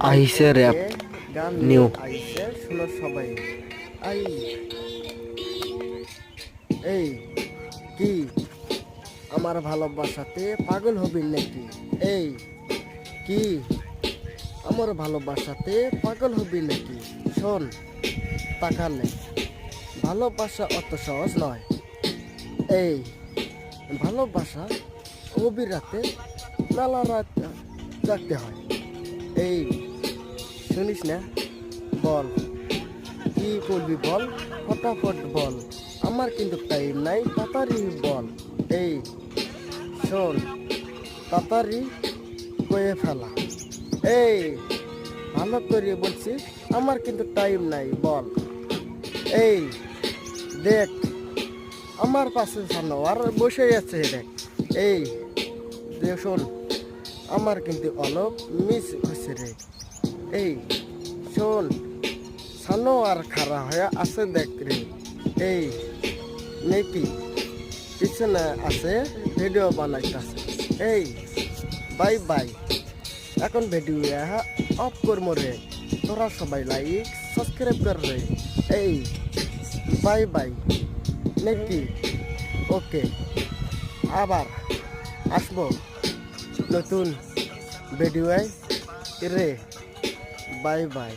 আইসে র‍্যাপ গান নিউ আইসে শুনো সবাই। আই এই কি আমার ভালোবাসাতে পাগল হবি নাকি? এই কি আমার ভালোবাসাতে পাগল হবি নাকি? শোন, তাকালে ভালোবাসা অত সহজ নয়। এই ভালোবাসা গভীর রাতে নালা রাত জাগতে হয়। এই শুনিস না? বল, কি করবি বল, ফটাফট বল, আমার কিন্তু টাইম নাই, তাড়াতাড়ি বল। এই শোন, তাড়াতাড়ি কয়ে ফেলা। এই ভালো করে বলছি, আমার কিন্তু টাইম নাই, বল। এই দেখ, আমার পাশে সানোয়ার বসে আছে, দেখ। এই দেখ, শোন, আমার কিন্তু অলপ মিস হচ্ছে রে। এই শোন, সানোয়ার খাড়া হয়ে আছে, দেখ রে। এই নেকি পিছনে আছে, ভিডিও বানাইতেছে। এই বাই বাই, এখন ভিডিও অফ করবো রে। তোরা সবাই লাইক সাবস্ক্রাইব কর রে। এই বাই বাই নাকি? ওকে, আবার আসবো নতুন ভিডিও রে। Bye bye.